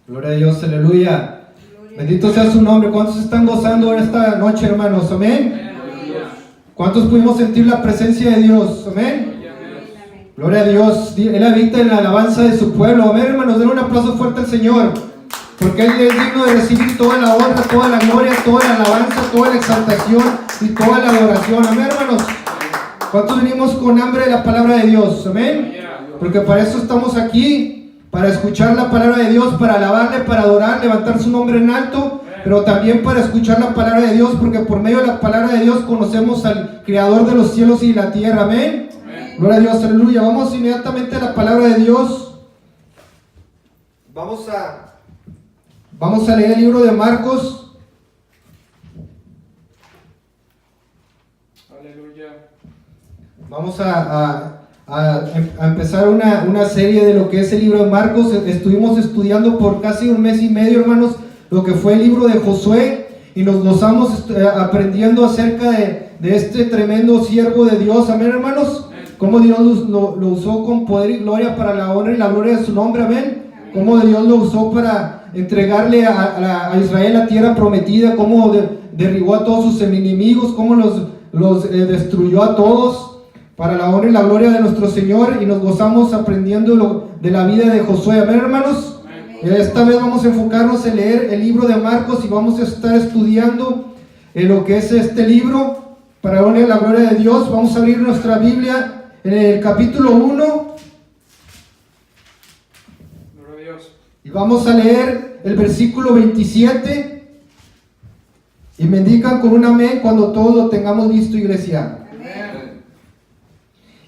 Gloria a Dios, aleluya. Bendito sea su nombre. ¿Cuántos están gozando en esta noche, hermanos? Amén. ¿Cuántos pudimos sentir la presencia de Dios? Amén. Gloria a Dios. Él habita en la alabanza de su pueblo. Amén, hermanos. Den un aplauso fuerte al Señor, porque Él es digno de recibir toda la honra, toda la gloria, toda la alabanza, toda la exaltación y toda la adoración. Amén, hermanos. ¿Cuántos venimos con hambre de la palabra de Dios? Amén. Porque para eso estamos aquí, para escuchar la palabra de Dios, para alabarle, para adorar, levantar su nombre en alto, pero también para escuchar la palabra de Dios, porque por medio de la palabra de Dios conocemos al Creador de los cielos y la tierra. Amén. Gloria a Dios, aleluya. Vamos inmediatamente a la palabra de Dios. Vamos a leer el libro de Marcos. Aleluya. Vamos a empezar una serie de lo que es el libro de Marcos. Estuvimos estudiando por casi un mes y medio, hermanos, lo que fue el libro de Josué, y nos gozamos aprendiendo acerca de este tremendo siervo de Dios. Amén, hermanos. Cómo Dios lo usó con poder y gloria para la honra y la gloria de su nombre. Amén. Cómo Dios lo usó para entregarle a Israel la tierra prometida, cómo derribó a todos sus enemigos, cómo los destruyó a todos para la honra y la gloria de nuestro Señor, y nos gozamos aprendiendo de la vida de Josué. Amén, hermanos. Esta vez vamos a enfocarnos en leer el libro de Marcos y vamos a estar estudiando lo que es este libro para la honra y la gloria de Dios. Vamos a abrir nuestra Biblia en el capítulo 1 y vamos a leer el versículo 27, y me indican con un amén cuando todos lo tengamos listo, iglesia. Amén.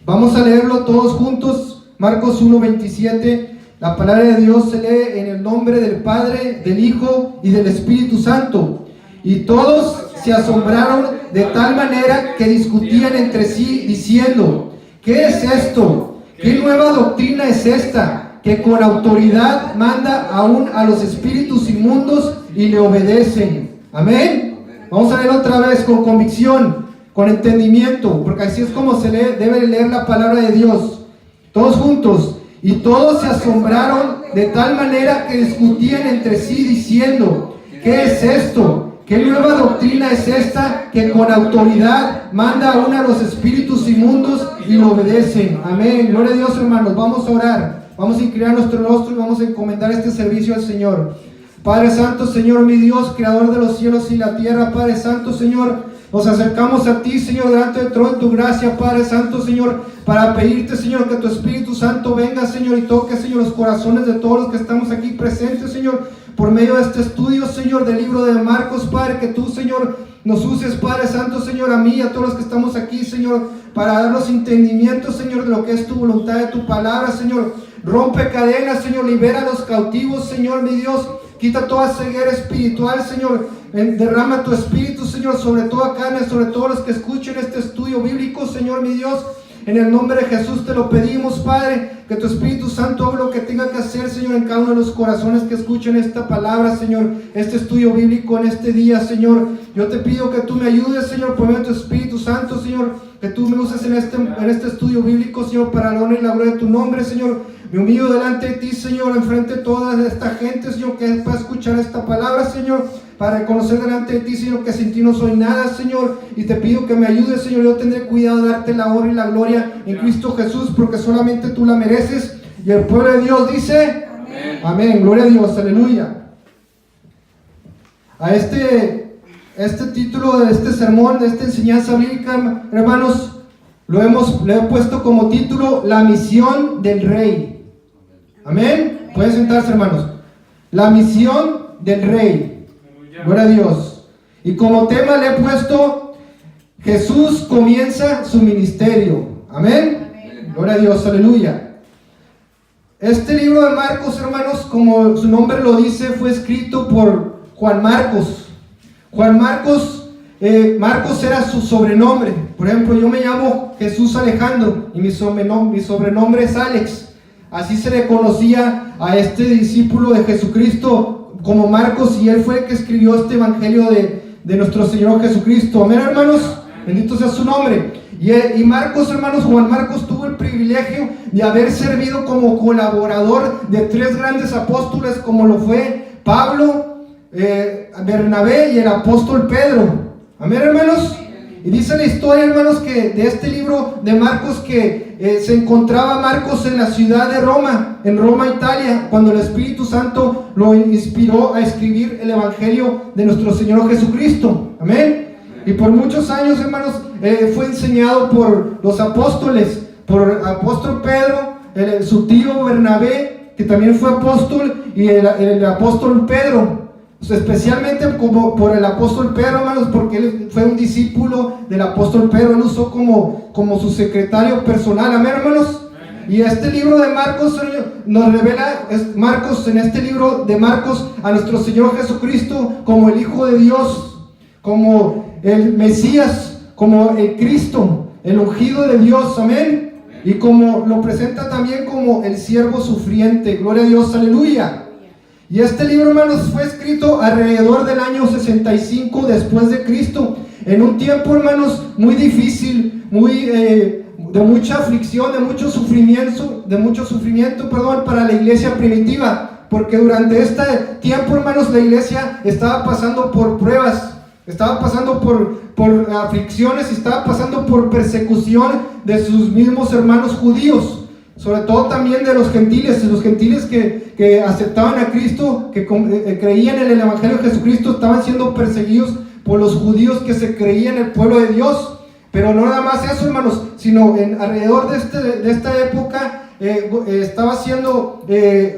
Vamos a leerlo todos juntos. Marcos 1:27. La palabra de Dios se lee en el nombre del Padre, del Hijo y del Espíritu Santo. Y todos se asombraron de tal manera que discutían entre sí diciendo: ¿qué es esto? ¿Qué nueva doctrina es esta? Que con autoridad manda aún a los espíritus inmundos y le obedecen. Amén. Vamos a leer otra vez con convicción, con entendimiento, porque así es como se debe leer la palabra de Dios. Todos juntos. Y todos se asombraron de tal manera que discutían entre sí diciendo: ¿qué es esto? ¿Qué nueva doctrina es esta? Que con autoridad manda aún a los espíritus inmundos y lo obedecen. Amén. Gloria a Dios, hermanos. Vamos a orar. Vamos a inclinar nuestro rostro y vamos a encomendar este servicio al Señor. Padre Santo, Señor mi Dios, Creador de los cielos y la tierra, Padre Santo, Señor, nos acercamos a ti, Señor, delante del trono de tu gracia, Padre Santo, Señor, para pedirte, Señor, que tu Espíritu Santo venga, Señor, y toque, Señor, los corazones de todos los que estamos aquí presentes, Señor, por medio de este estudio, Señor, del libro de Marcos, Padre, que tú, Señor, nos uses, Padre Santo, Señor, a mí y a todos los que estamos aquí, Señor, para darnos entendimiento, Señor, de lo que es tu voluntad, de tu palabra, Señor. Rompe cadenas, Señor, libera a los cautivos, Señor, mi Dios. Quita toda ceguera espiritual, Señor. Derrama tu espíritu, Señor, sobre toda carne, sobre todos los que escuchen este estudio bíblico, Señor, mi Dios. En el nombre de Jesús te lo pedimos, Padre, que tu Espíritu Santo haga lo que tenga que hacer, Señor, en cada uno de los corazones que escuchen esta palabra, Señor, este estudio bíblico en este día, Señor. Yo te pido que tú me ayudes, Señor, por medio de tu Espíritu Santo, Señor, que tú me uses en este estudio bíblico, Señor, para la honra y la gloria de tu nombre, Señor. Me humillo delante de ti, Señor, enfrente de toda esta gente, Señor, que va a escuchar esta palabra, Señor, para reconocer delante de ti, Señor, que sin ti no soy nada, Señor, y te pido que me ayudes, Señor. Yo tendré cuidado de darte la honra y la gloria en Cristo Jesús, porque solamente tú la mereces. Y el pueblo de Dios dice: amén. Amén. Gloria a Dios, aleluya. A este título de este sermón, de esta enseñanza bíblica, hermanos, le he puesto como título: La misión del Rey. Amén. Pueden sentarse, hermanos. La misión del Rey. Gloria a Dios. Y como tema le he puesto: Jesús comienza su ministerio. Amén. Gloria a Dios, aleluya. Este libro de Marcos, hermanos, como su nombre lo dice, fue escrito por Juan Marcos. Juan Marcos, Marcos era su sobrenombre. Por ejemplo, yo me llamo Jesús Alejandro y mi sobrenombre es Alex. Así se le conocía a este discípulo de Jesucristo como Marcos, y él fue el que escribió este evangelio de nuestro Señor Jesucristo. Amén, hermanos. Bendito sea su nombre. Y Marcos, hermanos, Juan Marcos tuvo el privilegio de haber servido como colaborador de 3 grandes apóstoles, como lo fue Pablo, Bernabé y el apóstol Pedro. Amén, hermanos. Y dice la historia, hermanos, que de este libro de Marcos, que se encontraba Marcos en la ciudad de Roma, en Roma, Italia, cuando el Espíritu Santo lo inspiró a escribir el Evangelio de nuestro Señor Jesucristo. Amén. Y por muchos años, hermanos, fue enseñado por los apóstoles, por el apóstol Pedro, su tío Bernabé, que también fue apóstol, y el apóstol Pedro. Especialmente como por el apóstol Pedro, hermanos, porque él fue un discípulo del apóstol Pedro. Él usó como su secretario personal. Amén, hermanos. Y este libro de Marcos nos revela, Marcos, en este libro de Marcos, a nuestro Señor Jesucristo como el Hijo de Dios, como el Mesías, como el Cristo, el ungido de Dios. Amén. Y como lo presenta también como el siervo sufriente. Gloria a Dios, aleluya. Y este libro, hermanos, fue escrito alrededor del año 65 después de Cristo, en un tiempo, hermanos, muy difícil, de mucha aflicción, de mucho sufrimiento, para la iglesia primitiva, porque durante este tiempo, hermanos, la iglesia estaba pasando por pruebas, estaba pasando por aflicciones, y estaba pasando por persecución de sus mismos hermanos judíos. Sobre todo también de los gentiles que aceptaban a Cristo, que creían en el Evangelio de Jesucristo, estaban siendo perseguidos por los judíos que se creían el pueblo de Dios. Pero no nada más eso, hermanos, sino alrededor de esta época estaba siendo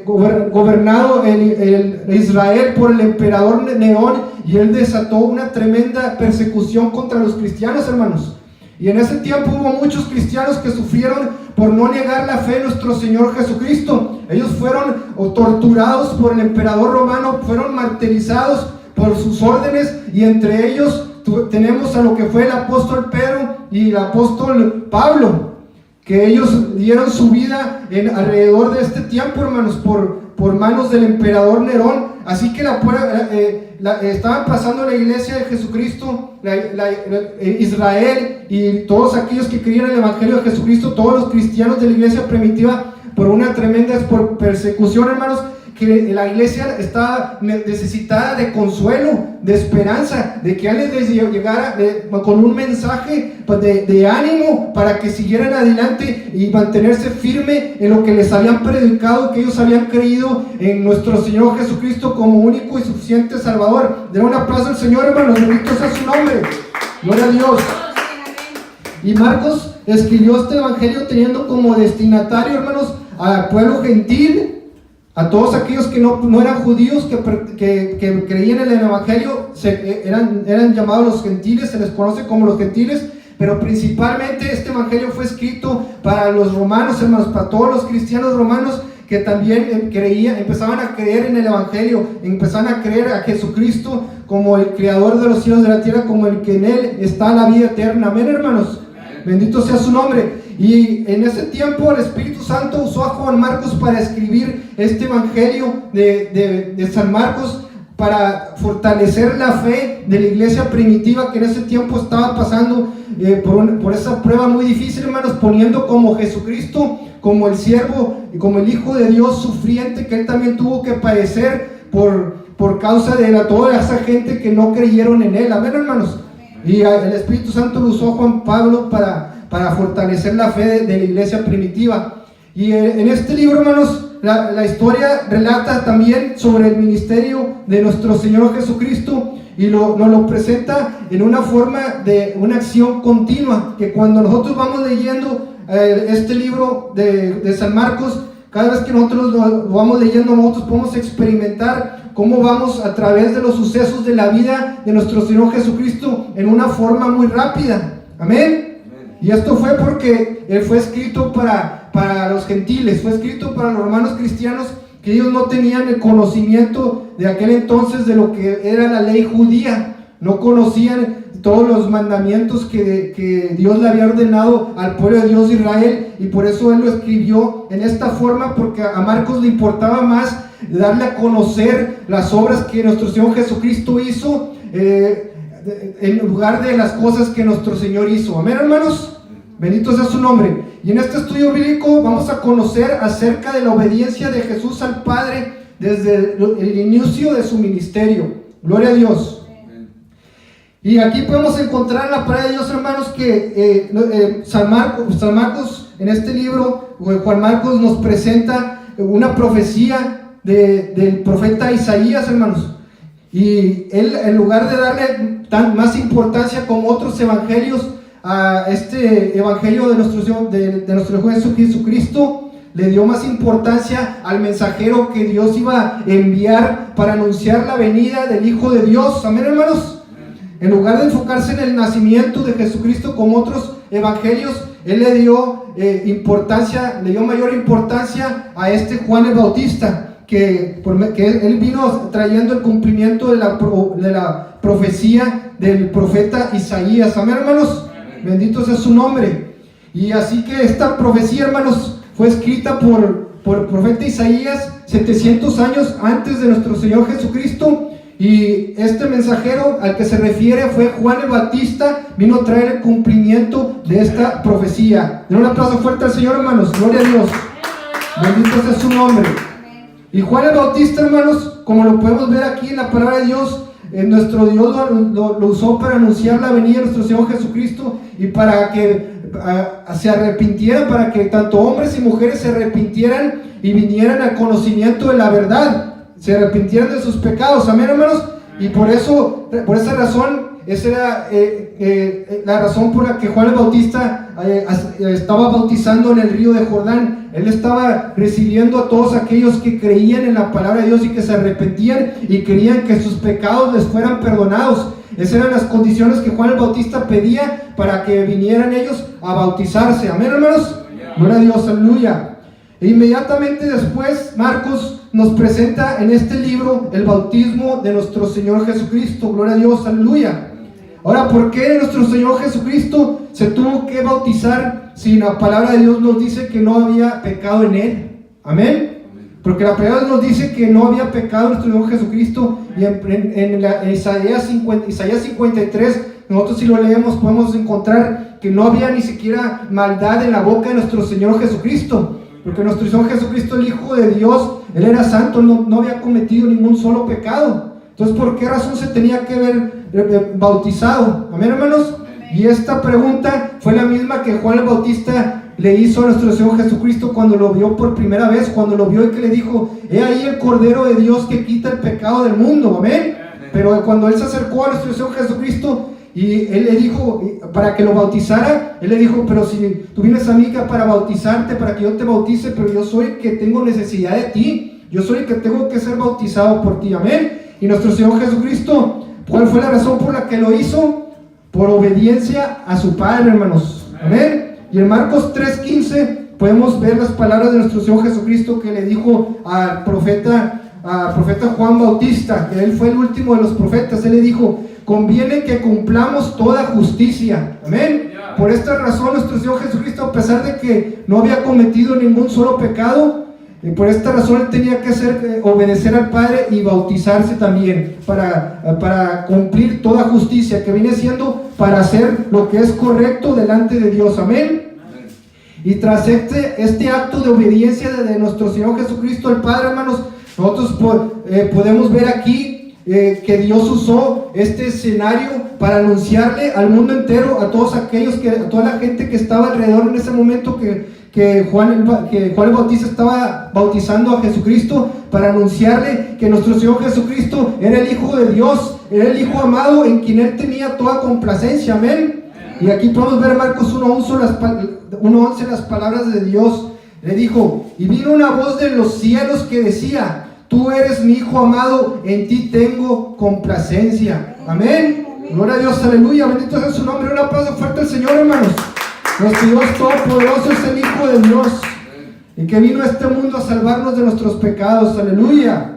gobernado el Israel por el emperador Nerón, y él desató una tremenda persecución contra los cristianos, hermanos. Y en ese tiempo hubo muchos cristianos que sufrieron por no negar la fe en nuestro Señor Jesucristo. Ellos fueron torturados por el emperador romano, fueron martirizados por sus órdenes, y entre ellos tenemos a lo que fue el apóstol Pedro y el apóstol Pablo, que ellos dieron su vida alrededor de este tiempo, hermanos, por manos del emperador Nerón. Así que estaban pasando la iglesia de Jesucristo, Israel y todos aquellos que creían en el Evangelio de Jesucristo, todos los cristianos de la iglesia primitiva, por una tremenda persecución, hermanos, que la iglesia estaba necesitada de consuelo, de esperanza, de que alguien les llegara con un mensaje de ánimo para que siguieran adelante y mantenerse firme en lo que les habían predicado, que ellos habían creído en nuestro Señor Jesucristo como único y suficiente Salvador. Den un aplauso al Señor, hermanos, bendito sea su nombre. Gloria a Dios. Y Marcos escribió este evangelio teniendo como destinatario, hermanos, al pueblo gentil, a todos aquellos que no eran judíos, que creían en el evangelio, eran llamados los gentiles, se les conoce como los gentiles. Pero principalmente este evangelio fue escrito para los romanos, hermanos, para todos los cristianos romanos que también empezaban a creer en el evangelio, empezaban a creer a Jesucristo como el creador de los cielos y de la tierra, como el que en él está la vida eterna. Amén, hermanos. Bendito sea su nombre. Y en ese tiempo el Espíritu Santo usó a Juan Marcos para escribir este evangelio de San Marcos, para fortalecer la fe de la iglesia primitiva que en ese tiempo estaba pasando por esa prueba muy difícil, hermanos, poniendo como Jesucristo, como el siervo y como el Hijo de Dios sufriente, que él también tuvo que padecer por causa de toda esa gente que no creyeron en él. Amén, hermanos. Y el Espíritu Santo lo usó a Juan Pablo para fortalecer la fe de la iglesia primitiva. Y en este libro, hermanos, la historia relata también sobre el ministerio de nuestro Señor Jesucristo, y nos lo presenta en una forma de una acción continua, que cuando nosotros vamos leyendo este libro de San Marcos, cada vez que nosotros lo vamos leyendo, nosotros podemos experimentar cómo vamos a través de los sucesos de la vida de nuestro Señor Jesucristo en una forma muy rápida. Amén. Y esto fue porque él fue escrito para los gentiles, fue escrito para los hermanos cristianos, que ellos no tenían el conocimiento de aquel entonces de lo que era la ley judía, no conocían todos los mandamientos que Dios le había ordenado al pueblo de Dios de Israel, y por eso él lo escribió en esta forma, porque a Marcos le importaba más darle a conocer las obras que nuestro Señor Jesucristo hizo, en lugar de las cosas que nuestro Señor hizo. Amén, hermanos. Bendito sea su nombre. Y en este estudio bíblico vamos a conocer acerca de la obediencia de Jesús al Padre desde el inicio de su ministerio. Gloria a Dios. Y aquí podemos encontrar en la palabra de Dios, hermanos, que San Marcos, en este libro, Juan Marcos nos presenta una profecía del profeta Isaías, hermanos. Y él, en lugar de darle más importancia como otros evangelios a este evangelio de nuestro Señor Jesucristo, le dio más importancia al mensajero que Dios iba a enviar para anunciar la venida del Hijo de Dios. Amén, hermanos. En lugar de enfocarse en el nacimiento de Jesucristo como otros evangelios, él le dio mayor importancia a este Juan el Bautista, que él vino trayendo el cumplimiento de la profecía del profeta Isaías. Amén, hermanos. Bendito sea su nombre. Y así que esta profecía, hermanos, fue escrita por el profeta Isaías 700 años antes de nuestro Señor Jesucristo. Y este mensajero al que se refiere fue Juan el Bautista. Vino a traer el cumplimiento de esta profecía. Den un aplauso fuerte al Señor, hermanos. Gloria a Dios. Bendito sea su nombre. Y Juan el Bautista, hermanos, como lo podemos ver aquí en la palabra de Dios, nuestro Dios lo usó para anunciar la venida de nuestro Señor Jesucristo y para que se arrepintieran, para que tanto hombres y mujeres se arrepintieran y vinieran al conocimiento de la verdad, se arrepintieran de sus pecados. Amén, hermanos. Y por esa razón, esa era la razón por la que Juan el Bautista estaba bautizando en el río de Jordán. Él estaba recibiendo a todos aquellos que creían en la palabra de Dios y que se arrepentían y querían que sus pecados les fueran perdonados. Esas eran las condiciones que Juan el Bautista pedía para que vinieran ellos a bautizarse. Amén, hermanos. Gloria a Dios, aleluya. E inmediatamente después Marcos nos presenta en este libro el bautismo de nuestro Señor Jesucristo. Gloria a Dios, aleluya. Ahora, ¿por qué nuestro Señor Jesucristo se tuvo que bautizar si la palabra de Dios nos dice que no había pecado en Él? Amén. Porque la palabra nos dice que no había pecado en nuestro Señor Jesucristo. Y en Isaías 53, nosotros si lo leemos podemos encontrar que no había ni siquiera maldad en la boca de nuestro Señor Jesucristo. Porque nuestro Señor Jesucristo, el Hijo de Dios, Él era santo, no había cometido ningún solo pecado. Entonces, ¿por qué razón se tenía que ver bautizado? Amén, hermanos. Y esta pregunta fue la misma que Juan el Bautista le hizo a nuestro Señor Jesucristo cuando lo vio por primera vez, cuando lo vio y que le dijo: he ahí el Cordero de Dios que quita el pecado del mundo. Amén. Pero cuando él se acercó a nuestro Señor Jesucristo y él le dijo para que lo bautizara, él le dijo: pero si tú vienes a mí para bautizarte, para que yo te bautice, pero yo soy el que tengo necesidad de ti, yo soy el que tengo que ser bautizado por ti. Amén. Y nuestro Señor Jesucristo, ¿cuál fue la razón por la que lo hizo? Por obediencia a su Padre, hermanos. Amén. Y en Marcos 3:15 podemos ver las palabras de nuestro Señor Jesucristo que le dijo al profeta Juan Bautista, que él fue el último de los profetas. Él le dijo: conviene que cumplamos toda justicia. Amén. Por esta razón nuestro Señor Jesucristo, a pesar de que no había cometido ningún solo pecado, por esta razón él tenía que obedecer al Padre y bautizarse también para cumplir toda justicia, que viene siendo para hacer lo que es correcto delante de Dios. Amén. Y tras este acto de obediencia de nuestro Señor Jesucristo al Padre, hermanos, nosotros podemos ver aquí que Dios usó este escenario para anunciarle al mundo entero, a todos aquellos a toda la gente que estaba alrededor en ese momento que Juan el Bautista estaba bautizando a Jesucristo, para anunciarle que nuestro Señor Jesucristo era el Hijo de Dios, era el Hijo amado en quien Él tenía toda complacencia. Amén. Y aquí podemos ver Marcos 1:11 las palabras de Dios. Le dijo: y vino una voz de los cielos que decía: tú eres mi Hijo amado, en ti tengo complacencia. Amén. Gloria a Dios, aleluya, bendito sea su nombre. Un aplauso fuerte al Señor, hermanos. Nuestro Dios Todopoderoso es el Hijo de Dios, y que vino a este mundo a salvarnos de nuestros pecados. Aleluya.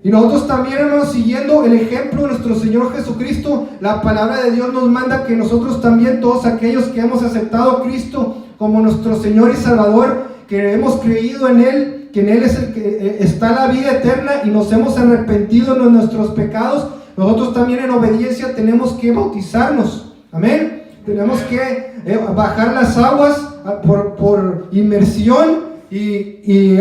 Y nosotros también, hermanos, siguiendo el ejemplo de nuestro Señor Jesucristo, la palabra de Dios nos manda que nosotros también, todos aquellos que hemos aceptado a Cristo como nuestro Señor y Salvador, que hemos creído en Él, que en Él es el que está la vida eterna, y nos hemos arrepentido de nuestros pecados, nosotros también en obediencia tenemos que bautizarnos. Amén. Tenemos que bajar las aguas por inmersión y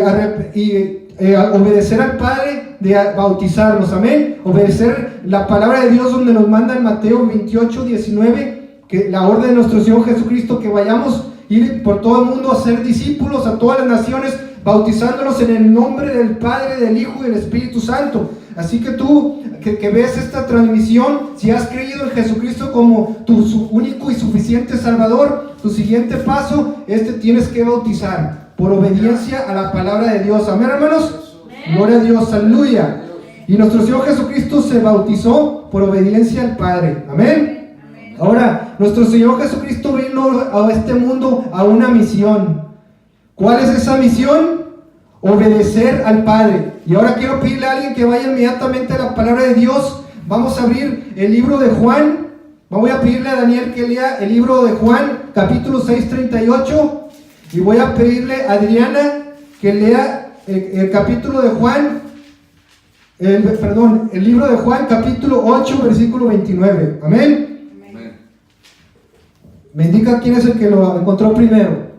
obedecer al Padre de bautizarnos, amén. Obedecer la palabra de Dios donde nos manda en Mateo 28:19, que la orden de nuestro Señor Jesucristo, que vayamos ir por todo el mundo a ser discípulos a todas las naciones, bautizándolos en el nombre del Padre, del Hijo y del Espíritu Santo. Así que tú que ves esta transmisión, si has creído en Jesucristo como tu único y suficiente Salvador, tu siguiente paso tienes que bautizar por obediencia a la palabra de Dios. Amén, hermanos. Amén. Gloria a Dios, aleluya. Y nuestro Señor Jesucristo se bautizó por obediencia al Padre. Amén. Amén. Ahora, nuestro Señor Jesucristo vino a este mundo a una misión. ¿Cuál es esa misión? Obedecer al Padre. Y ahora quiero pedirle a alguien que vaya inmediatamente a la palabra de Dios. Vamos a abrir el libro de Juan. Voy a pedirle a Daniel que lea el libro de Juan, capítulo 6:38. Y voy a pedirle a Adriana que lea el capítulo de Juan, el libro de Juan, capítulo 8, versículo 29. Amén. Amén. Me indica quién es el que lo encontró primero.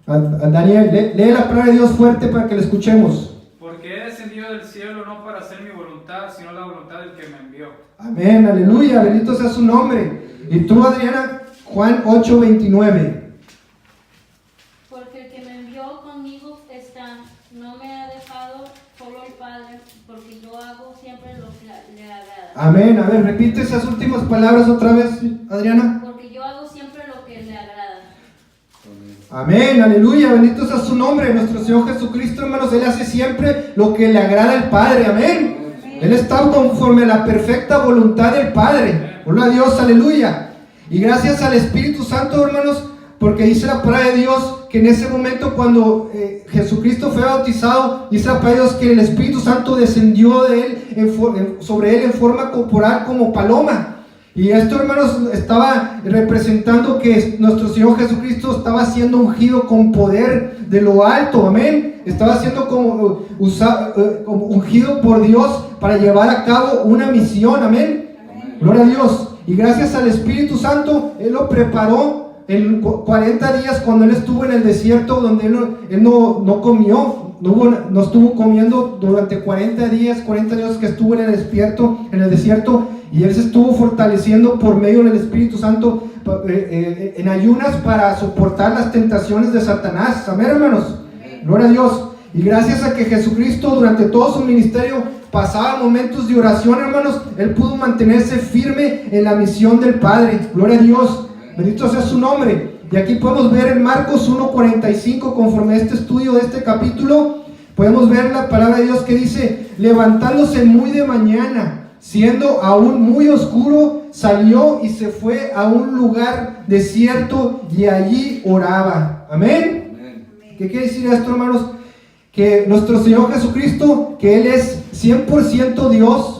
A Daniel, lee la palabra de Dios fuerte para que la escuchemos. Porque he descendido del cielo no para hacer mi voluntad, sino la voluntad del que me envió. Amén, aleluya, bendito sea su nombre. Y tú, Adriana, Juan 8:29. Porque el que me envió conmigo está, no me ha dejado solo el Padre, porque yo hago siempre lo que le agrada. Amén, a ver, repite esas últimas palabras otra vez, Adriana. Porque yo hago siempre lo que le agrada. Amén, aleluya, bendito sea su nombre, nuestro Señor Jesucristo, hermanos. Él hace siempre lo que le agrada al Padre, amén. Él está conforme a la perfecta voluntad del Padre. Gloria a Dios, aleluya. Y gracias al Espíritu Santo, hermanos, porque dice la palabra de Dios que en ese momento cuando Jesucristo fue bautizado, dice la palabra de Dios que el Espíritu Santo descendió de él sobre él en forma corporal como paloma. Y esto, hermanos, estaba representando que nuestro Señor Jesucristo estaba siendo ungido con poder de lo alto, amén. Estaba siendo como ungido por Dios para llevar a cabo una misión, amén. Gloria a Dios. Y gracias al Espíritu Santo, Él lo preparó en 40 días cuando Él estuvo en el desierto, donde Él no comió, no estuvo comiendo durante 40 días que estuvo en el desierto. Y Él se estuvo fortaleciendo por medio del Espíritu Santo en ayunas para soportar las tentaciones de Satanás. Amén, hermanos. Gloria a Dios. Y gracias a que Jesucristo durante todo su ministerio pasaba momentos de oración, hermanos, Él pudo mantenerse firme en la misión del Padre. Gloria a Dios. Bendito sea su nombre. Y aquí podemos ver en Marcos 1:45, conforme a este estudio de este capítulo, podemos ver la palabra de Dios que dice: levantándose muy de mañana, siendo aún muy oscuro, salió y se fue a un lugar desierto y allí oraba. Amén. Amén. ¿Qué quiere decir esto, hermanos? Que nuestro Señor Jesucristo, que Él es 100% Dios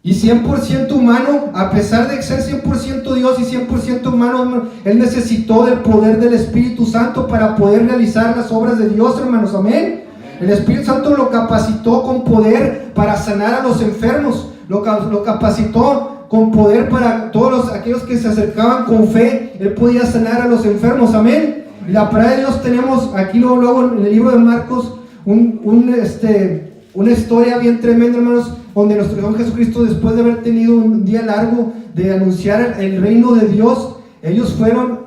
y 100% humano, a pesar de ser 100% Dios y 100% humano, Él necesitó del poder del Espíritu Santo para poder realizar las obras de Dios, hermanos. Amén. El Espíritu Santo lo capacitó con poder para sanar a los enfermos. Lo capacitó con poder para todos aquellos que se acercaban con fe. Él podía sanar a los enfermos, amén. Y la palabra de Dios tenemos aquí luego en el libro de Marcos una historia bien tremenda, hermanos, donde nuestro Señor Jesucristo, después de haber tenido un día largo de anunciar el reino de Dios, ellos fueron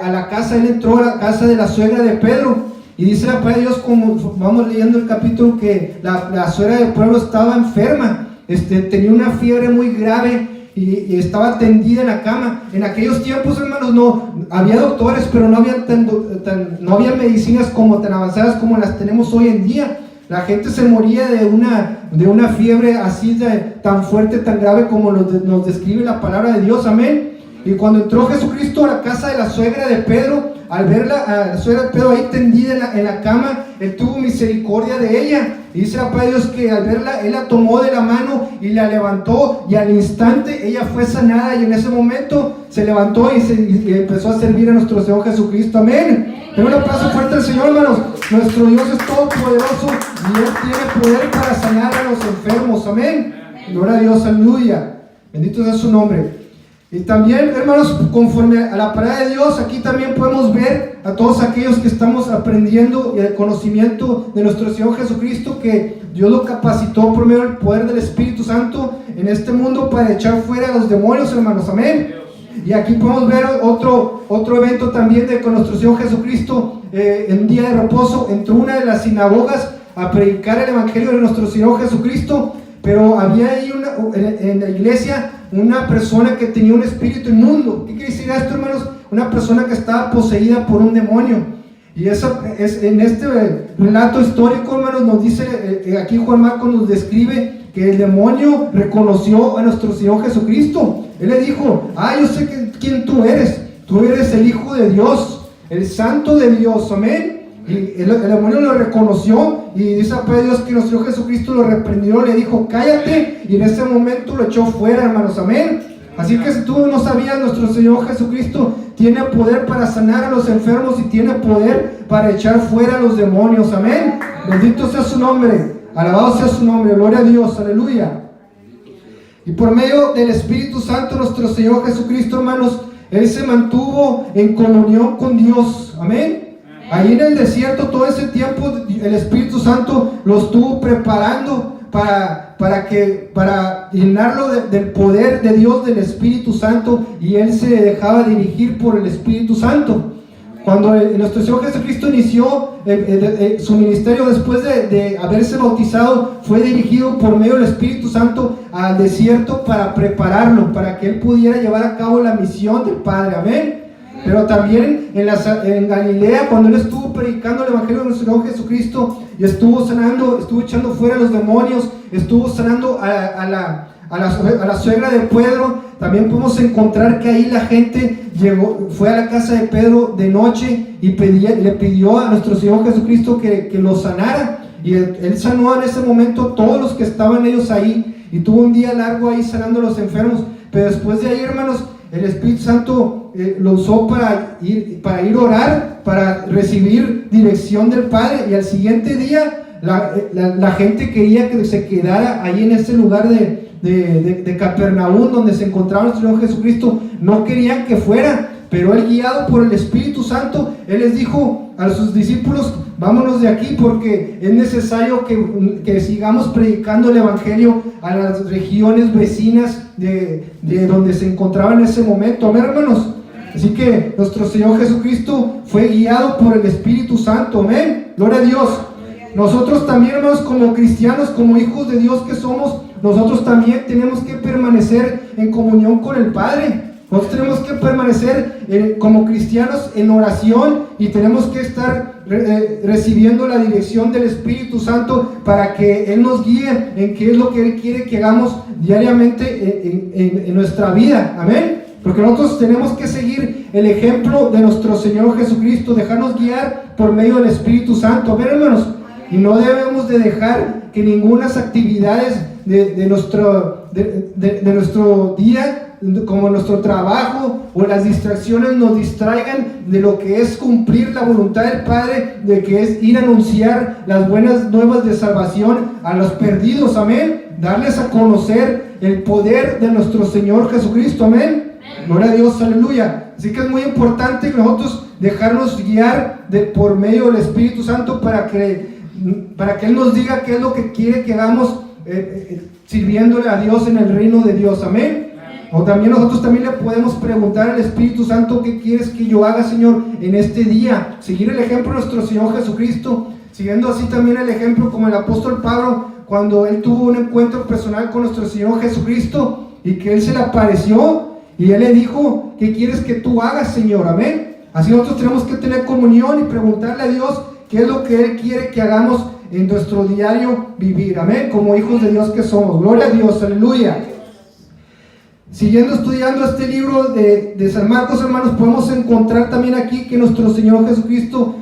a la casa. Él entró a la casa de la suegra de Pedro. Y dice la palabra de Dios, como vamos leyendo el capítulo, que la suegra del pueblo estaba enferma. Tenía una fiebre muy grave y estaba tendida en la cama. En aquellos tiempos, hermanos, no había doctores, pero no había medicinas tan avanzadas como las tenemos hoy en día. La gente se moría de una fiebre así tan fuerte, tan grave como nos describe la palabra de Dios, amén. Y cuando entró Jesucristo a la casa de la suegra de Pedro, al verla, a la suegra de Pedro ahí tendida en la cama, Él tuvo misericordia de ella. Y dice la palabra de Dios que al verla, Él la tomó de la mano y la levantó, y al instante ella fue sanada, y en ese momento se levantó y empezó a servir a nuestro Señor Jesucristo. Amén. Den un aplauso fuerte al Señor, hermanos. Nuestro Dios es todopoderoso y Él tiene poder para sanar a los enfermos. Amén. Gloria a Dios, aleluya. Bendito sea su nombre. Y también, hermanos, conforme a la palabra de Dios, aquí también podemos ver a todos aquellos que estamos aprendiendo el conocimiento de nuestro Señor Jesucristo, que Dios lo capacitó por medio del poder del Espíritu Santo en este mundo para echar fuera a los demonios, hermanos, amén. Y aquí podemos ver otro evento también de con nuestro Señor Jesucristo. En un día de reposo entró una de las sinagogas a predicar el Evangelio de nuestro Señor Jesucristo, pero había ahí en la iglesia una persona que tenía un espíritu inmundo. ¿Qué quiere decir esto, hermanos? Una persona que estaba poseída por un demonio. Y eso es, en este relato histórico, hermanos, nos dice, aquí Juan Marcos nos describe que el demonio reconoció a nuestro Señor Jesucristo. Él le dijo: yo sé quién tú eres el Hijo de Dios, el Santo de Dios, amén. Y el demonio lo reconoció, y dice la palabra de Dios que nuestro Jesucristo lo reprendió, le dijo: cállate, y en ese momento lo echó fuera, hermanos, amén. Así que si tú no sabías, nuestro Señor Jesucristo tiene poder para sanar a los enfermos y tiene poder para echar fuera a los demonios, amén. Bendito sea su nombre, alabado sea su nombre, gloria a Dios, aleluya. Y por medio del Espíritu Santo, nuestro Señor Jesucristo, hermanos, Él se mantuvo en comunión con Dios, amén. Ahí en el desierto, todo ese tiempo, el Espíritu Santo lo estuvo preparando para llenarlo del poder de Dios, del Espíritu Santo, y Él se dejaba dirigir por el Espíritu Santo. Cuando nuestro Señor Jesucristo inició su ministerio, después de haberse bautizado, fue dirigido por medio del Espíritu Santo al desierto para prepararlo, para que Él pudiera llevar a cabo la misión del Padre, amén. Pero también en Galilea, cuando Él estuvo predicando el Evangelio de nuestro Señor Jesucristo y estuvo sanando, estuvo echando fuera a los demonios, estuvo sanando a la suegra de Pedro, también podemos encontrar que ahí la gente fue a la casa de Pedro de noche y le pidió a nuestro Señor Jesucristo que lo sanara. Y él sanó en ese momento todos los que estaban ellos ahí, y tuvo un día largo ahí sanando a los enfermos. Pero después de ahí, hermanos, el Espíritu Santo lo usó para ir a orar, para recibir dirección del Padre. Y al siguiente día la gente quería que se quedara ahí en ese lugar de Capernaum, donde se encontraba nuestro Señor Jesucristo. No querían que fuera, pero Él, guiado por el Espíritu Santo, Él les dijo a sus discípulos: vámonos de aquí, porque es necesario que sigamos predicando el Evangelio a las regiones vecinas de donde se encontraba en ese momento, amén, hermanos. Así que nuestro Señor Jesucristo fue guiado por el Espíritu Santo, amén, gloria a Dios. Nosotros también, hermanos, como cristianos, como hijos de Dios que somos, nosotros también tenemos que permanecer en comunión con el Padre. Nosotros tenemos que permanecer como cristianos en oración, y tenemos que estar recibiendo la dirección del Espíritu Santo para que Él nos guíe en qué es lo que Él quiere que hagamos diariamente en nuestra vida, amén. Porque nosotros tenemos que seguir el ejemplo de nuestro Señor Jesucristo, dejarnos guiar por medio del Espíritu Santo, amén, hermanos. Y no debemos de dejar que ninguna actividades de nuestro día, como nuestro trabajo o las distracciones, nos distraigan de lo que es cumplir la voluntad del Padre, de que es ir a anunciar las buenas nuevas de salvación a los perdidos, amén. Darles a conocer el poder de nuestro Señor Jesucristo, amén. Gloria a Dios, aleluya. Así que es muy importante que nosotros dejarnos guiar por medio del Espíritu Santo para que Él nos diga qué es lo que quiere que hagamos sirviéndole a Dios en el reino de Dios, amén. O también nosotros también le podemos preguntar al Espíritu Santo: ¿qué quieres que yo haga, Señor, en este día? Seguir el ejemplo de nuestro Señor Jesucristo, siguiendo así también el ejemplo como el apóstol Pablo, cuando él tuvo un encuentro personal con nuestro Señor Jesucristo y que Él se le apareció y Él le dijo: ¿qué quieres que tú hagas, Señor? Amén. Así nosotros tenemos que tener comunión y preguntarle a Dios qué es lo que Él quiere que hagamos en nuestro diario vivir, amén, como hijos de Dios que somos. Gloria a Dios, aleluya. Siguiendo estudiando este libro de San Marcos, hermanos, podemos encontrar también aquí que nuestro Señor Jesucristo,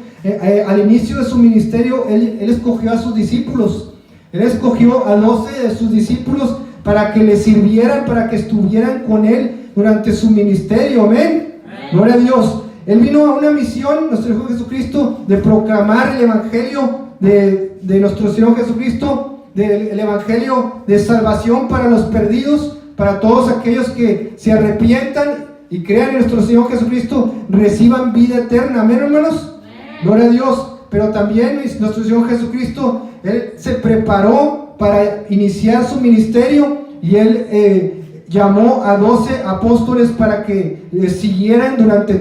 al inicio de su ministerio, Él escogió a sus discípulos. Él escogió a 12 de sus discípulos para que le sirvieran, para que estuvieran con Él durante su ministerio, amén. Gloria a Dios. Él vino a una misión, nuestro Hijo Jesucristo, de proclamar el Evangelio de nuestro Señor Jesucristo, el Evangelio de salvación para los perdidos, para todos aquellos que se arrepientan y crean en nuestro Señor Jesucristo, reciban vida eterna. Amén, hermanos. Gloria a Dios. Pero también nuestro Señor Jesucristo, Él se preparó para iniciar su ministerio y Él llamó a 12 apóstoles para que lo siguieran durante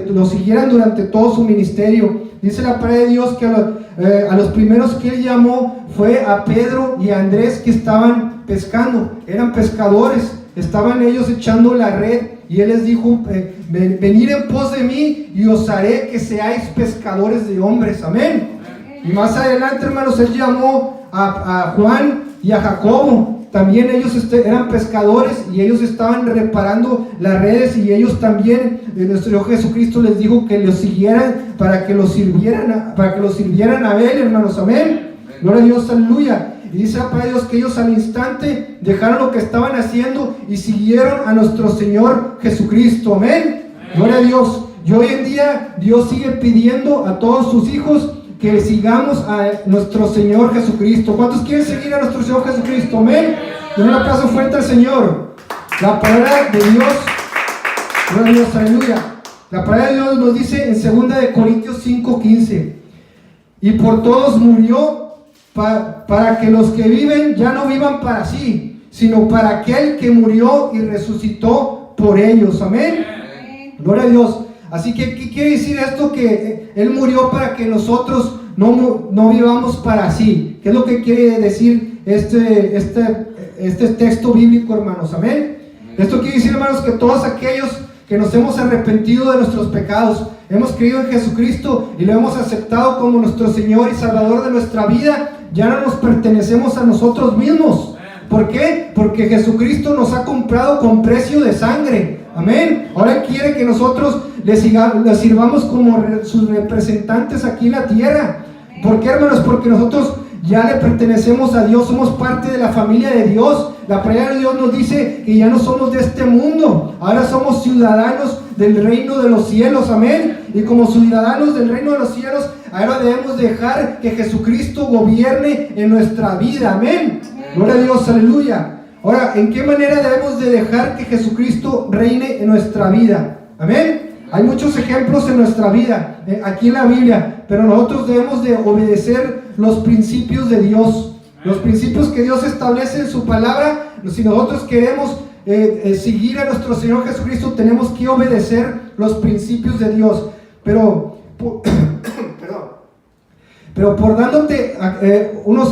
todo su ministerio. Dice la palabra de Dios que a los primeros que Él llamó fue a Pedro y a Andrés, que estaban pescando, eran pescadores, estaban ellos echando la red, y Él les dijo: venid en pos de mí y os haré que seáis pescadores de hombres. Amén. Y más adelante, hermanos, Él llamó a Juan y a Jacobo. También ellos eran pescadores y ellos estaban reparando las redes, y ellos también, nuestro Señor Jesucristo les dijo que los siguieran para que los sirvieran a Él, hermanos. Amén. Gloria a Dios, aleluya. Y dice la palabra de Dios que ellos al instante dejaron lo que estaban haciendo y siguieron a nuestro Señor Jesucristo. Amén. Gloria a Dios. Y hoy en día Dios sigue pidiendo a todos sus hijos que sigamos a nuestro Señor Jesucristo. ¿Cuántos quieren seguir a nuestro Señor Jesucristo? Amén. Den un aplauso fuerte al Señor. La palabra de Dios, gloria a Dios, aleluya. La palabra de Dios nos dice en 2 de Corintios 5:15: y por todos murió, para que los que viven ya no vivan para sí, sino para aquel que murió y resucitó por ellos. Amén. Gloria a Dios. Así que, ¿qué quiere decir esto? Que Él murió para que nosotros no vivamos para sí. ¿Qué es lo que quiere decir este texto bíblico, hermanos? Amén. Esto quiere decir, hermanos, que todos aquellos que nos hemos arrepentido de nuestros pecados, hemos creído en Jesucristo y lo hemos aceptado como nuestro Señor y Salvador de nuestra vida, ya no nos pertenecemos a nosotros mismos. ¿Por qué? Porque Jesucristo nos ha comprado con precio de sangre. Amén. Ahora quiere que nosotros le sirvamos como sus representantes aquí en la tierra. ¿Por qué, hermanos? Porque nosotros ya le pertenecemos a Dios, somos parte de la familia de Dios. La palabra de Dios nos dice que ya no somos de este mundo, ahora somos ciudadanos del reino de los cielos. Amén. Y como ciudadanos del reino de los cielos, ahora debemos dejar que Jesucristo gobierne en nuestra vida. Amén. Gloria a Dios, aleluya. Ahora, ¿en qué manera debemos de dejar que Jesucristo reine en nuestra vida? Amén. Hay muchos ejemplos en nuestra vida, aquí en la Biblia, pero nosotros debemos de obedecer los principios de Dios, los principios que Dios establece en su palabra. Si nosotros queremos seguir a nuestro Señor Jesucristo, tenemos que obedecer los principios de Dios. Pero por dándote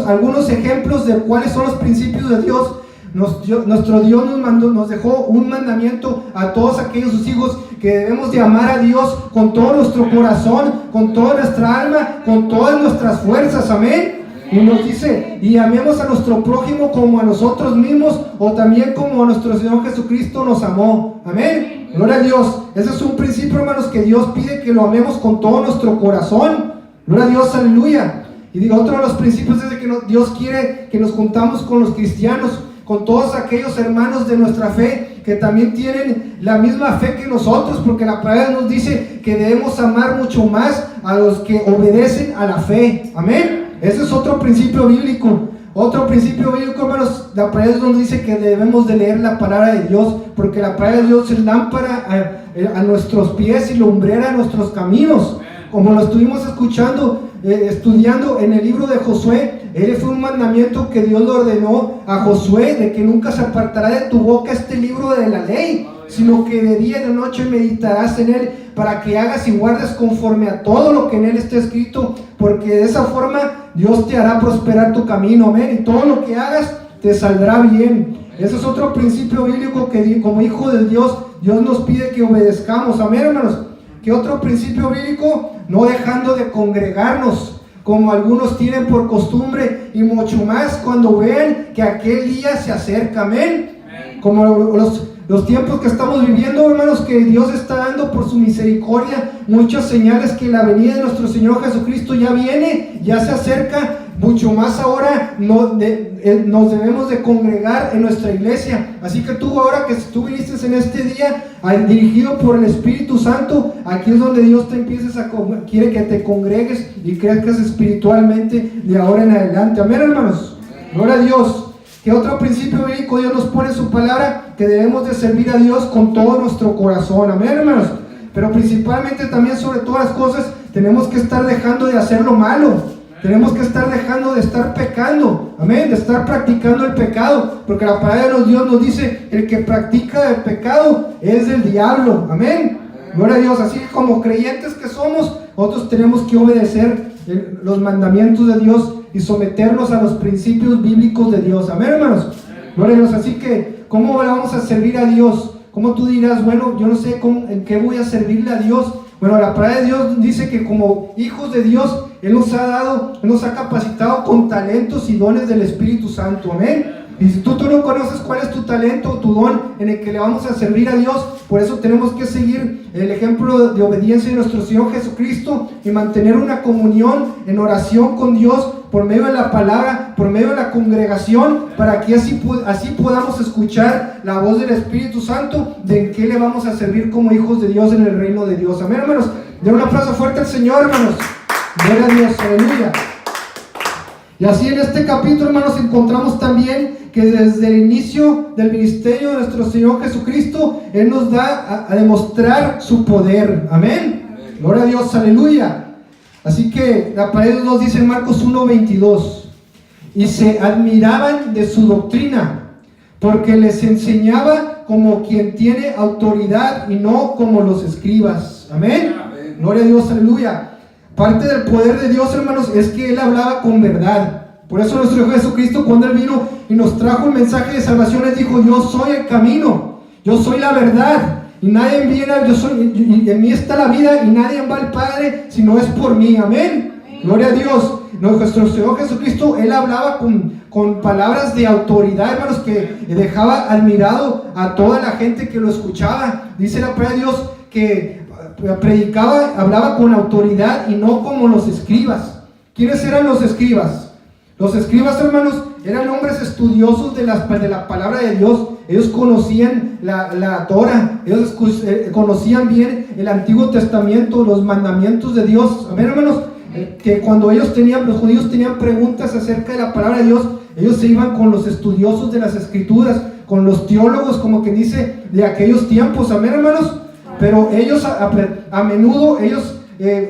algunos ejemplos de cuáles son los principios de Dios, nuestro Dios nos dejó un mandamiento a todos aquellos sus hijos, que debemos de amar a Dios con todo nuestro corazón, con toda nuestra alma, con todas nuestras fuerzas. Amén. Y nos dice: y amemos a nuestro prójimo como a nosotros mismos, o también como a nuestro Señor Jesucristo nos amó. Amén. Gloria a Dios. Ese es un principio, hermanos, que Dios pide que lo amemos con todo nuestro corazón. Gloria a Dios, aleluya. Y digo, otro de los principios es de que Dios quiere que nos juntamos con los cristianos, con todos aquellos hermanos de nuestra fe que también tienen la misma fe que nosotros, porque la palabra nos dice que debemos amar mucho más a los que obedecen a la fe. Amén. Ese es otro principio bíblico. Otro principio bíblico, hermanos, la palabra nos dice que debemos de leer la palabra de Dios, porque la palabra de Dios es lámpara a nuestros pies y lumbrera a nuestros caminos. Como lo estuvimos estudiando en el libro de Josué, fue un mandamiento que Dios le ordenó a Josué, de que nunca se apartará de tu boca este libro de la ley, sino que de día y de noche meditarás en él, para que hagas y guardes conforme a todo lo que en él está escrito, porque de esa forma Dios te hará prosperar tu camino. Amén. Y todo lo que hagas te saldrá bien. Ese es otro principio bíblico que como hijo de Dios nos pide que obedezcamos. Amén, hermanos. ¿Qué otro principio bíblico? No dejando de congregarnos, como algunos tienen por costumbre, y mucho más cuando ven que aquel día se acerca. Amén. Como los tiempos que estamos viviendo, hermanos, que Dios está dando por su misericordia muchas señales que la venida de nuestro Señor Jesucristo ya viene, ya se acerca. Mucho más ahora nos debemos de congregar en nuestra iglesia. Así que tú ahora que tú viniste en este día dirigido por el Espíritu Santo, aquí es donde Dios quiere que te congregues y crezcas espiritualmente de ahora en adelante. Amén, hermanos. Gloria a Dios. ¿Qué otro principio bíblico Dios nos pone en su palabra? Que debemos de servir a Dios con todo nuestro corazón. Amén, hermanos. Pero principalmente también, sobre todas las cosas, tenemos que estar dejando de hacer lo malo. Tenemos que estar dejando de estar pecando. Amén, de estar practicando el pecado. Porque la palabra de Dios nos dice, el que practica el pecado es del diablo. Amén. Gloria a Dios. Así que como creyentes que somos, nosotros tenemos que obedecer los mandamientos de Dios y someternos a los principios bíblicos de Dios. Amén, hermanos. Gloria a Dios. Así que, ¿cómo vamos a servir a Dios? ¿Cómo tú dirás, bueno, yo no sé en qué voy a servirle a Dios? Bueno, la palabra de Dios dice que como hijos de Dios, Él nos ha dado, Él nos ha capacitado con talentos y dones del Espíritu Santo. Amén. Y si tú no conoces cuál es tu talento o tu don en el que le vamos a servir a Dios, por eso tenemos que seguir el ejemplo de obediencia de nuestro Señor Jesucristo y mantener una comunión en oración con Dios por medio de la palabra, por medio de la congregación, para que así podamos escuchar la voz del Espíritu Santo de en qué le vamos a servir como hijos de Dios en el reino de Dios. Amén, hermanos. Den un aplauso fuerte al Señor, hermanos. Gloria a Dios, aleluya. Y así en este capítulo, hermanos, encontramos también que desde el inicio del ministerio de nuestro Señor Jesucristo, Él nos da a demostrar su poder. Amén. Amén. Gloria a Dios, aleluya. Así que la palabra nos dice en Marcos 1:22, y se admiraban de su doctrina, porque les enseñaba como quien tiene autoridad y no como los escribas. Amén. Amén. Gloria a Dios, aleluya. Parte del poder de Dios, hermanos, es que Él hablaba con verdad. Por eso nuestro Hijo Jesucristo, cuando Él vino y nos trajo el mensaje de salvación, Él dijo, yo soy el camino, yo soy la verdad, y nadie viene, y en mí está la vida, y nadie va al Padre si no es por mí. Amén. Gloria a Dios. Nuestro Señor Jesucristo, Él hablaba con palabras de autoridad, hermanos, que dejaba admirado a toda la gente que lo escuchaba. Dice la palabra de Dios que predicaba, hablaba con autoridad y no como los escribas. ¿Quiénes eran los escribas? Los escribas, hermanos, eran hombres estudiosos de la palabra de Dios. Ellos conocían la Torah, ellos conocían bien el Antiguo Testamento, los mandamientos de Dios. Amén, hermanos. Que cuando los judíos tenían preguntas acerca de la palabra de Dios, ellos se iban con los estudiosos de las Escrituras, con los teólogos, como que dice, de aquellos tiempos. Amén, hermanos. Pero ellos a menudo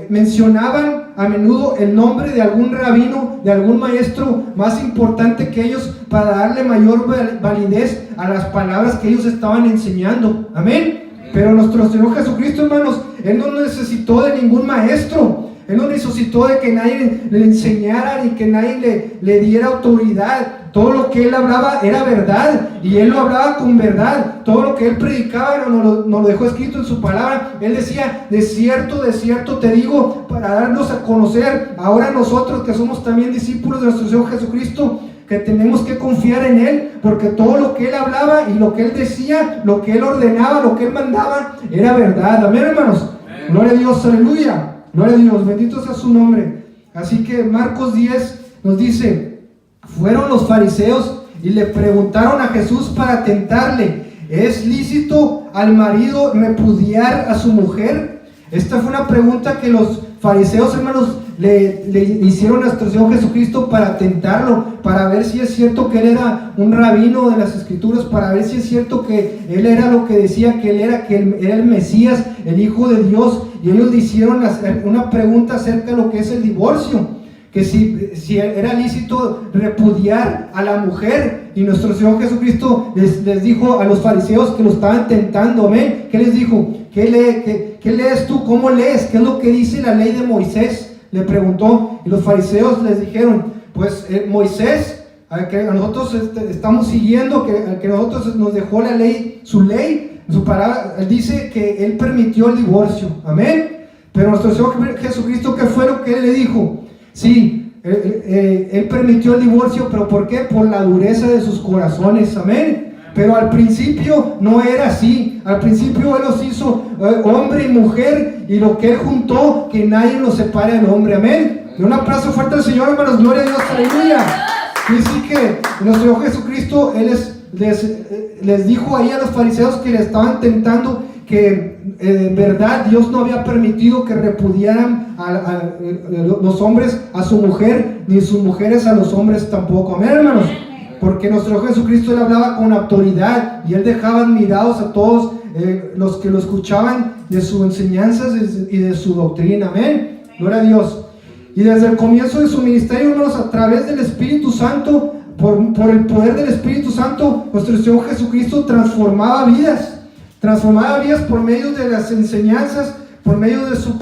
mencionaban a menudo el nombre de algún rabino, de algún maestro más importante que ellos, para darle mayor validez a las palabras que ellos estaban enseñando. Amén. Pero nuestro Señor Jesucristo, hermanos, Él no necesitó de ningún maestro. Él no necesitó de que nadie le enseñara ni que nadie le diera autoridad. Todo lo que Él hablaba era verdad, y Él lo hablaba con verdad. Todo lo que Él predicaba nos lo dejó escrito en su palabra. Él decía, de cierto te digo, para darnos a conocer ahora nosotros que somos también discípulos de nuestro Señor Jesucristo, que tenemos que confiar en Él, porque todo lo que Él hablaba y lo que Él decía, lo que Él ordenaba, lo que Él mandaba, era verdad. Amén, hermanos. Amén. Gloria a Dios, aleluya. Gloria a Dios, bendito sea su nombre. Así que Marcos 10 nos dice, fueron los fariseos y le preguntaron a Jesús para tentarle, ¿es lícito al marido repudiar a su mujer? Esta fue una pregunta que los fariseos, hermanos, le hicieron a nuestro Señor Jesucristo para tentarlo, para ver si es cierto que Él era un rabino de las Escrituras, para ver si es cierto que Él era lo que decía que Él era el Mesías, el Hijo de Dios. Y ellos le hicieron una pregunta acerca de lo que es el divorcio, que si era lícito repudiar a la mujer. Y nuestro Señor Jesucristo les dijo a los fariseos que lo estaban tentando. Amén. ¿Qué les dijo? ¿Qué lees tú? ¿Cómo lees? ¿Qué es lo que dice la ley de Moisés? Le preguntó. Y los fariseos les dijeron, pues Moisés, que nosotros estamos siguiendo, que nosotros nos dejó la ley, su palabra, dice que Él permitió el divorcio. Amén. Pero nuestro Señor Jesucristo, ¿qué fue lo que Él le dijo? Sí, Él permitió el divorcio, pero ¿por qué? Por la dureza de sus corazones. Amén. Pero al principio no era así. Al principio Él los hizo hombre y mujer, y lo que Él juntó, que nadie los separe del hombre. Amén. Y un aplauso fuerte al Señor, hermanos. Gloria a Dios, aleluya. Y sí que nuestro Señor Jesucristo, Él les dijo ahí a los fariseos que le estaban tentando, que en verdad Dios no había permitido que repudiaran los hombres a su mujer, ni sus mujeres a los hombres tampoco. Amén, hermanos. porque nuestro Jesucristo, Él hablaba con autoridad y Él dejaba admirados a todos los que lo escuchaban de sus enseñanzas y de su doctrina. Amén. Gloria a Dios. Y desde el comienzo de su ministerio, hermanos, a través del Espíritu Santo, por el poder del Espíritu Santo, nuestro Señor Jesucristo transformaba vidas por medio de las enseñanzas, por medio de su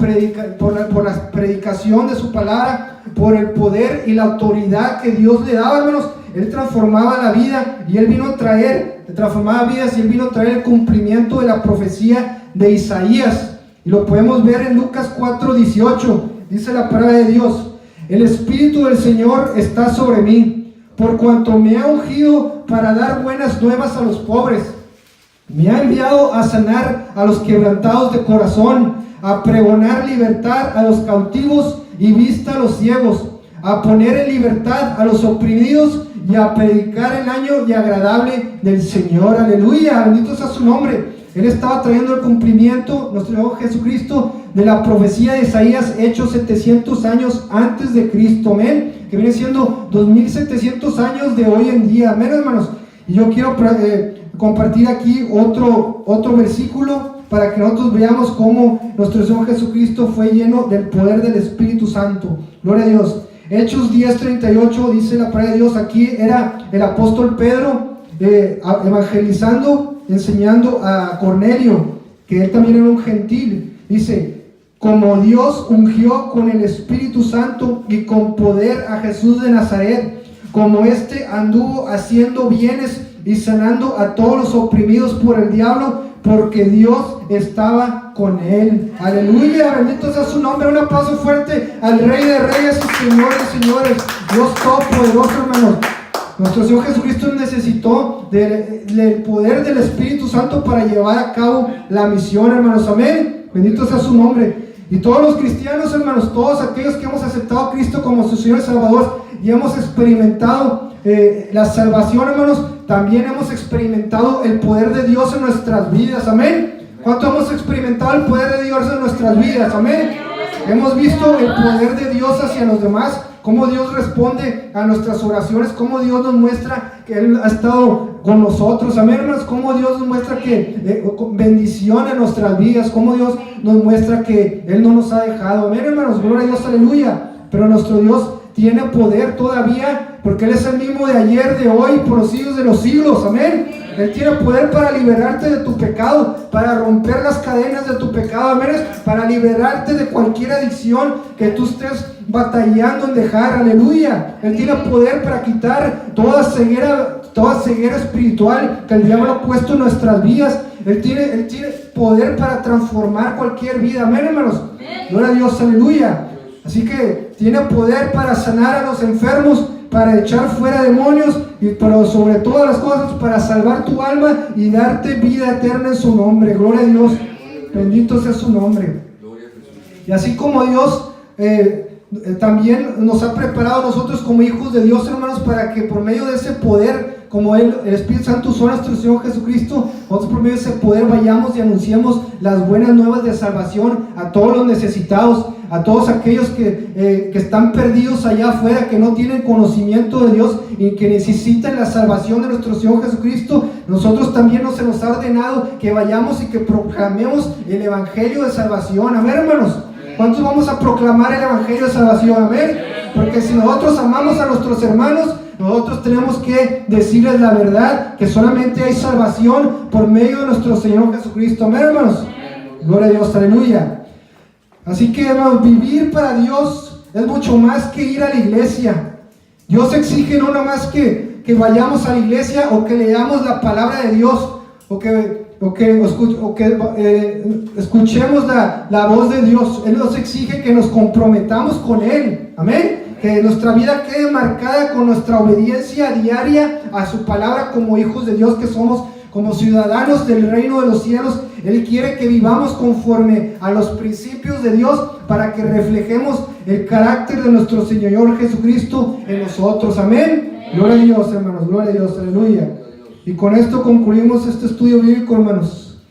por la predicación de su palabra, por el poder y la autoridad que Dios le daba, hermanos. Él transformaba la vida y Él vino a traer, transformaba vidas y Él vino a traer el cumplimiento de la profecía de Isaías. Y lo podemos ver en Lucas 4:18. Dice la palabra de Dios: el Espíritu del Señor está sobre mí, por cuanto me ha ungido para dar buenas nuevas a los pobres. Me ha enviado a sanar a los quebrantados de corazón, a pregonar libertad a los cautivos y vista a los ciegos, a poner en libertad a los oprimidos y a predicar el año y agradable del Señor. Aleluya, bendito sea su nombre. Él estaba trayendo el cumplimiento, nuestro Señor Jesucristo, de la profecía de Isaías, hecho 700 años antes de Cristo, amén, que viene siendo 2700 años de hoy en día, amén, hermanos. Y yo quiero compartir aquí otro versículo para que nosotros veamos cómo nuestro Señor Jesucristo fue lleno del poder del Espíritu Santo. Gloria a Dios. Hechos 10:38 dice la palabra de Dios. Aquí era el apóstol Pedro evangelizando, enseñando a Cornelio, que él también era un gentil. Dice: como Dios ungió con el Espíritu Santo y con poder a Jesús de Nazaret, como éste anduvo haciendo bienes y sanando a todos los oprimidos por el diablo, porque Dios estaba con él. Aleluya, bendito sea su nombre. Un aplauso fuerte al Rey de Reyes y Señor de Señores, Dios Todopoderoso, hermanos. Nuestro Señor Jesucristo necesitó del poder del Espíritu Santo para llevar a cabo la misión, hermanos. Amén, bendito sea su nombre. Y todos los cristianos, hermanos, todos aquellos que hemos aceptado a Cristo como su Señor y Salvador y hemos experimentado la salvación, hermanos, también hemos experimentado el poder de Dios en nuestras vidas. Amén. ¿Cuánto hemos experimentado el poder de Dios en nuestras vidas? Amén. Hemos visto el poder de Dios hacia los demás, cómo Dios responde a nuestras oraciones, cómo Dios nos muestra que Él ha estado con nosotros. Amén, hermanos. Cómo Dios nos muestra que bendición en nuestras vidas, cómo Dios nos muestra que Él no nos ha dejado. Amén, hermanos. Gloria a Dios, aleluya. Pero nuestro Dios tiene poder todavía, porque Él es el mismo de ayer, de hoy, por los siglos de los siglos. Amén. Él tiene poder para liberarte de tu pecado, para romper las cadenas de tu pecado, amén, para liberarte de cualquier adicción que tú estés batallando en dejar. Aleluya. Él tiene poder para quitar toda ceguera espiritual que el diablo ha puesto en nuestras vidas. Él tiene poder para transformar cualquier vida. Amén, hermanos. Gloria a Dios, aleluya. Así que tiene poder para sanar a los enfermos, para echar fuera demonios, pero sobre todas las cosas para salvar tu alma y darte vida eterna en su nombre. Gloria a Dios, bendito sea su nombre. Y así como Dios también nos ha preparado a nosotros como hijos de Dios, hermanos, para que por medio de ese poder, como el Espíritu Santo usó a nuestro Señor Jesucristo, nosotros por medio de ese poder vayamos y anunciemos las buenas nuevas de salvación a todos los necesitados, a todos aquellos que están perdidos allá afuera, que no tienen conocimiento de Dios y que necesitan la salvación de nuestro Señor Jesucristo. Nosotros también se nos ha ordenado que vayamos y que proclamemos el Evangelio de salvación. Amén, hermanos. ¿Cuántos vamos a proclamar el Evangelio de salvación? Amén. Porque si nosotros amamos a nuestros hermanos, nosotros tenemos que decirles la verdad, que solamente hay salvación por medio de nuestro Señor Jesucristo. Amén, hermanos. Gloria a Dios, aleluya. Así que, hermanos, vivir para Dios es mucho más que ir a la iglesia. Dios exige no nada más que vayamos a la iglesia o que leamos la palabra de Dios o que escuchemos la voz de Dios. Él nos exige que nos comprometamos con Él. Amén. Que nuestra vida quede marcada con nuestra obediencia diaria a su palabra como hijos de Dios que somos, como ciudadanos del reino de los cielos. Él quiere que vivamos conforme a los principios de Dios para que reflejemos el carácter de nuestro Señor Jesucristo en nosotros. Amén. Gloria a Dios, hermanos. Gloria a Dios. Aleluya. Y con esto concluimos este estudio bíblico, hermanos.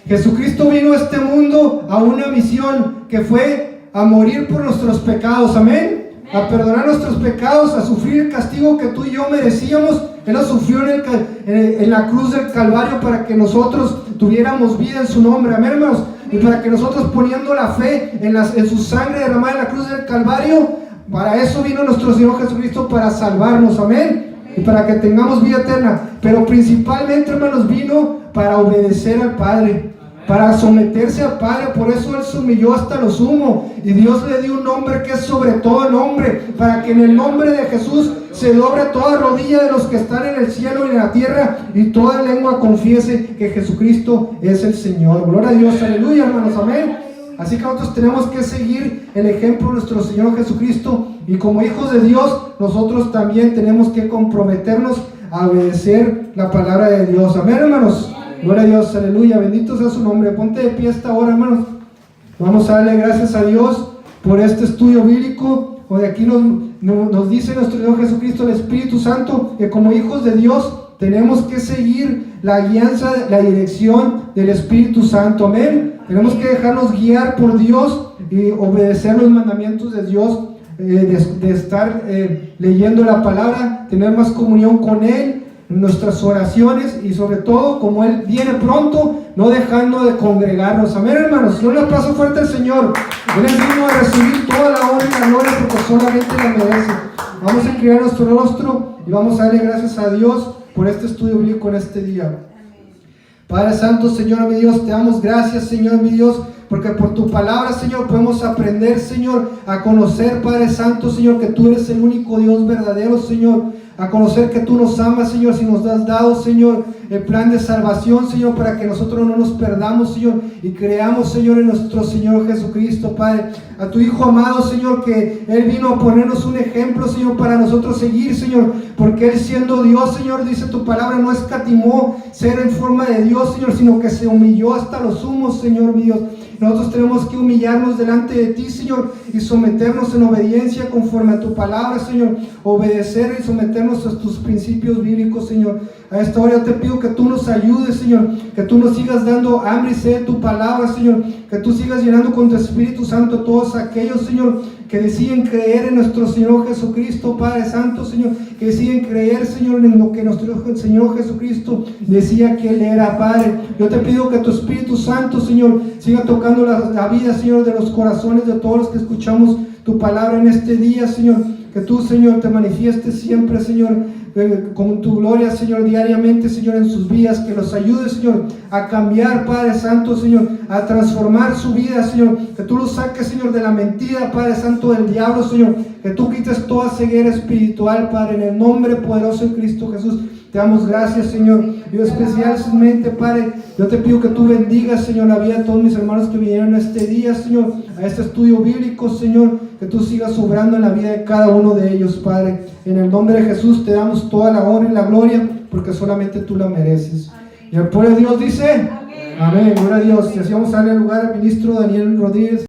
Jesucristo vino a este mundo a una misión que fue a morir por nuestros pecados. Amén. A perdonar nuestros pecados, a sufrir el castigo que tú y yo merecíamos, Él lo sufrió en la cruz del Calvario para que nosotros tuviéramos vida en su nombre, amén, hermanos. Y para que nosotros, poniendo la fe en su sangre derramada en la cruz del Calvario, para eso vino nuestro Señor Jesucristo, para salvarnos, amén, y para que tengamos vida eterna. Pero principalmente, hermanos, vino para obedecer al Padre, para someterse al Padre. Por eso Él se humilló hasta lo sumo, y Dios le dio un nombre que es sobre todo nombre, para que en el nombre de Jesús se doble toda rodilla de los que están en el cielo y en la tierra, y toda lengua confiese que Jesucristo es el Señor. Gloria a Dios, aleluya, hermanos, amén. Así que nosotros tenemos que seguir el ejemplo de nuestro Señor Jesucristo, y como hijos de Dios, nosotros también tenemos que comprometernos a obedecer la palabra de Dios, amén, hermanos. Gloria a Dios, aleluya, bendito sea su nombre. Ponte de pie esta hora, hermanos. Vamos a darle gracias a Dios por este estudio bíblico, donde aquí nos dice nuestro Señor Jesucristo, el Espíritu Santo, que como hijos de Dios tenemos que seguir la guianza, la dirección del Espíritu Santo, amén. Tenemos que dejarnos guiar por Dios y obedecer los mandamientos de Dios, de estar leyendo la palabra, tener más comunión con Él en nuestras oraciones, y sobre todo, como Él viene pronto, no dejando de congregarnos, amén, hermanos. No le aplauso fuerte al Señor. Él es digno de recibir toda la honra y la gloria, porque solamente la merece. Vamos a inclinar nuestro rostro y vamos a darle gracias a Dios por este estudio bíblico en este día. Padre Santo, Señor mi Dios, te damos gracias, Señor mi Dios, porque por tu palabra, Señor, podemos aprender, Señor, a conocer, Padre Santo, Señor, que tú eres el único Dios verdadero, Señor, a conocer que tú nos amas, Señor, si nos has dado, Señor, el plan de salvación, Señor, para que nosotros no nos perdamos, Señor, y creamos, Señor, en nuestro Señor Jesucristo, Padre, a tu Hijo amado, Señor, que Él vino a ponernos un ejemplo, Señor, para nosotros seguir, Señor, porque Él, siendo Dios, Señor, dice tu palabra, no escatimó ser en forma de Dios, Señor, sino que se humilló hasta lo sumo, Señor mi Dios. Nosotros tenemos que humillarnos delante de ti, Señor, y someternos en obediencia conforme a tu palabra, Señor, obedecer y someternos a tus principios bíblicos, Señor. A esta hora yo te pido que tú nos ayudes, Señor, que tú nos sigas dando hambre y sed de tu palabra, Señor, que tú sigas llenando con tu Espíritu Santo todos aquellos, Señor, que deciden creer en nuestro Señor Jesucristo, Padre Santo, Señor, que deciden creer, Señor, en lo que nuestro Señor Jesucristo decía que Él era, Padre. Yo te pido que tu Espíritu Santo, Señor, siga tocando la vida, Señor, de los corazones de todos los que escuchamos tu palabra en este día, Señor. Que tú, Señor, te manifiestes siempre, Señor, con tu gloria, Señor, diariamente, Señor, en sus vidas, que los ayude, Señor, a cambiar, Padre Santo, Señor, a transformar su vida, Señor, que tú los saques, Señor, de la mentira, Padre Santo, del diablo, Señor, que tú quites toda ceguera espiritual, Padre, en el nombre poderoso de Cristo Jesús. Te damos gracias, Señor. Yo especialmente, Padre, yo te pido que tú bendigas, Señor, la vida de todos mis hermanos que vinieron este día, Señor, a este estudio bíblico, Señor, que tú sigas obrando en la vida de cada uno de ellos, Padre. En el nombre de Jesús te damos toda la honra y la gloria, porque solamente tú la mereces. Amén. Y el pueblo de Dios dice, amén, gloria a Dios. Y así vamos a darle lugar al ministro Daniel Rodríguez.